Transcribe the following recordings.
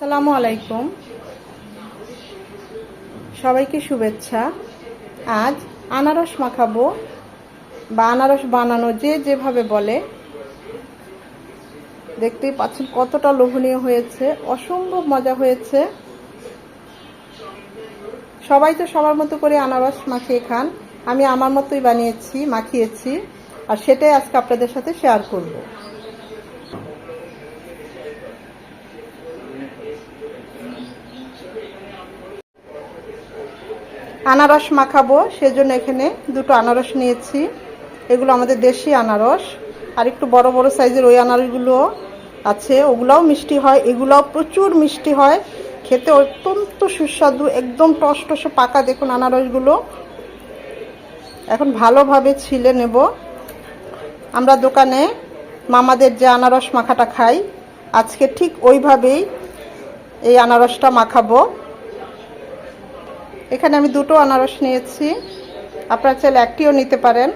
আসসালামু আলাইকুম, সবাইকে শুভেচ্ছা। আজ আনারস মাখাবো বা আনারস বানানো যে যেভাবে বলে। দেখতেই পাচ্ছেন কতটা লোভনীয় হয়েছে, অসম্ভব মজা হয়েছে। সবাই তো সবার মতো করে আনারস মাখিয়ে খান, আমি আমার মতোই বানিয়েছি, মাখিয়েছি, আর সেটাই আজকে আপনাদের সাথে শেয়ার করব। আনারস মাখাবো সেজন্য এখানে দুটো আনারস নিয়েছি। এগুলো আমাদের দেশি আনারস, আর একটু বড় বড় সাইজের ওই আনারসগুলো আছে, ওগুলাও মিষ্টি হয়, এগুলাও প্রচুর মিষ্টি হয়, খেতে অত্যন্ত সুস্বাদু, একদম টসটসে পাকা। দেখুন আনারসগুলো এখন ভালোভাবে ছিলে নেব। আমরা দোকানে মামাদের যে আনারস মাখাটা খাই, আজকে ঠিক ওইভাবেই এই আনারসটা মাখাবো। এখানে আমি দুটো আনারস নিয়েছি, আপনারা চাইলে একটিও নিতে পারেন।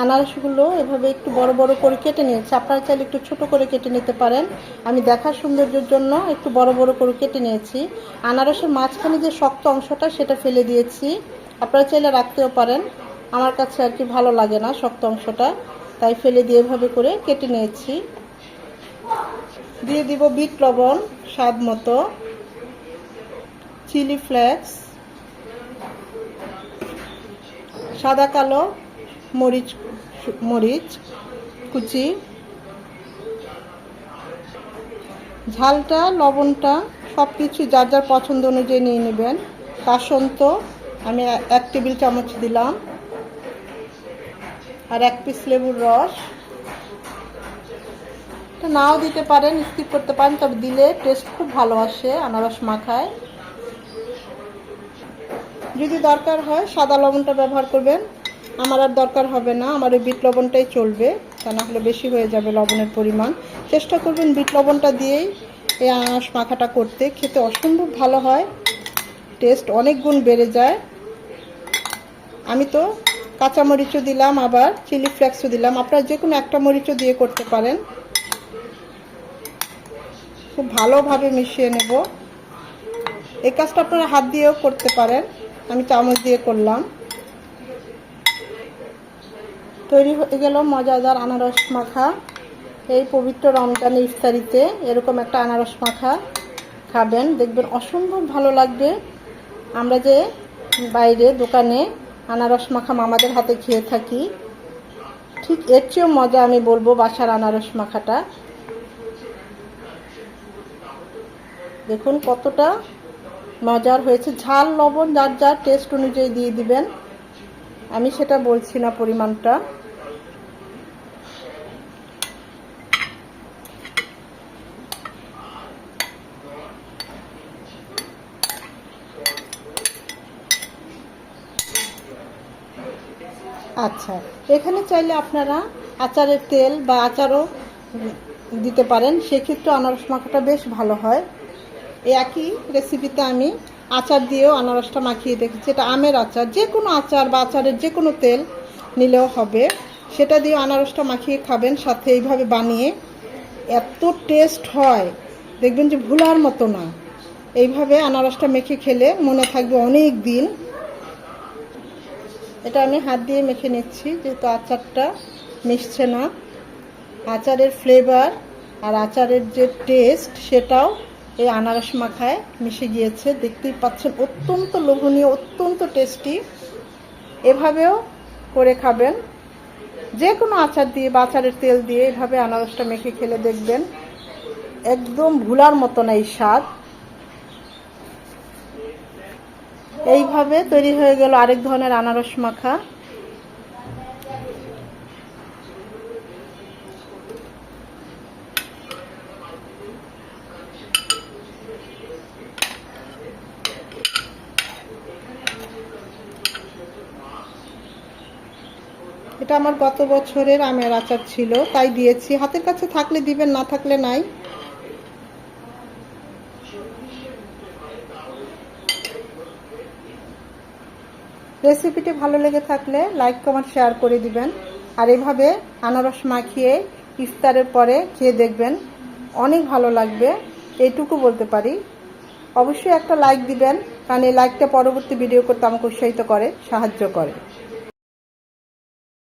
আনারসগুলো এভাবে একটু বড় বড় করে কেটে নিয়েছি, আপনারা চাইলে একটু ছোট করে কেটে নিতে পারেন। আমি দেখার সৌন্দর্যের জন্য একটু বড় বড় করে কেটে নিয়েছি। আনারসের মাঝখানে যে শক্ত অংশটা সেটা ফেলে দিয়েছি, আপনারা চাইলে রাখতেও পারেন। আমার কাছে আর কি ভালো লাগে না শক্ত অংশটা, তাই ফেলে দিয়ে এভাবে করে কেটে নিয়েছি। দিয়ে দিব বিট লবণ স্বাদ মতো, চিলি ফ্লেক্স, সাদা কালো মরিচ কুচি, ঝালটা লবণটা সব কিছু যার যার পছন্দ অনুযায়ী নিয়ে নেবেন। কাসন্ত আমি 1 টেবিল চামচ দিলাম, আর 1 পিস লেবুর রস। নাও দিতে পারেন, স্কিপ করতে পারেন, তবে দিলে টেস্ট খুব ভালো আসে আনারস মাখায়। যদি দরকার হয় সাদা লবণটা ব্যবহার করবেন, আমার আর দরকার হবে না, আমার ওই বিট লবণটাই চলবে, তা না হলে বেশি হয়ে যাবে লবণের পরিমাণ। চেষ্টা করবেন বিট লবণটা দিয়েই এই আনারস মাখাটা করতে, খেতে অসম্ভব ভালো হয়, টেস্ট অনেক গুণ বেড়ে যায়। আমি তো কাঁচামরিচও দিলাম, আবার চিলি ফ্লেক্সও দিলাম, আপনারা যে কোনো একটা মরিচও দিয়ে করতে পারেন। খুব ভালোভাবে মিশিয়ে নেব। এই কাজটা আপনারা হাত দিয়েও করতে পারেন, আমি চামচ দিয়ে করলাম। তৈরি হয়ে গেল মজাদার আনারস মাখা। এই পবিত্র রমজানে ইফতারিতে এরকম একটা আনারস মাখা খাবেন, দেখবেন অসম্ভব ভালো লাগবে। আমরা যে বাইরে দোকানে আনারস মাখা মামাদের হাতে খেয়ে থাকি, ঠিক এর চেয়েও মজা আমি বলবো বাসার আনারস মাখাটা। দেখুন কতটা মজার হয়েছে। ঝাল লবণ যার যার টেস্ট অনুযায়ী দিয়ে দিবেন, আমি সেটা বলছি না পরিমাণটা। আচ্ছা, এখানে চাইলে আপনারা আচারের তেল বা আচারও দিতে পারেন, সেক্ষেত্রে আনারস মাখাটা বেশ ভালো হয়। এই একই রেসিপিতে আমি আচার দিয়েও আনারসটা মাখিয়ে দেখেছি। এটা আমের আচার, যে কোনো আচার বা আচারের যে কোনো তেল নিলেও হবে, সেটা দিয়ে আনারসটা মাখিয়ে খাবেন সাথে এইভাবে বানিয়ে, এত টেস্ট হয় দেখবেন যে ভুলার মতো না। এইভাবে আনারসটা মেখে খেলে মনে থাকবে অনেক দিন। এটা আমি হাত দিয়ে মেখে নিচ্ছি, যেহেতু আচারটা মিশছে না। আচারের ফ্লেভার আর আচারের যে টেস্ট সেটাও এই আনারস মাখায় মিশে গিয়েছে, দেখতেই পাচ্ছেন অত্যন্ত লোভনীয়, অত্যন্ত টেস্টি। এভাবেও করে খাবেন, যে কোনো আচার দিয়ে বা আচারের তেল দিয়ে এভাবে আনারসটা মেখে খেলে দেখবেন একদম ভুলার মতো না এই স্বাদ। এইভাবে তৈরি হয়ে গেল আরেক ধরনের আনারস মাখা। এটা আমার গত বছরের আমের আচার ছিল, তাই দিয়েছি। হাতের কাছে থাকলে দিবেন, না থাকলে নাই। রেসিপিটি ভালো লেগে থাকলে লাইক কমেন্ট শেয়ার করে দিবেন, আর এভাবে আনারস মাখিয়ে ইফতারের পরে খেয়ে দেখবেন অনেক ভালো লাগবে, এইটুকু বলতে পারি। অবশ্যই একটা লাইক দিবেন, কারণ এই লাইকটা পরবর্তী ভিডিও করতে আমাকে উৎসাহিত করে, সাহায্য করে।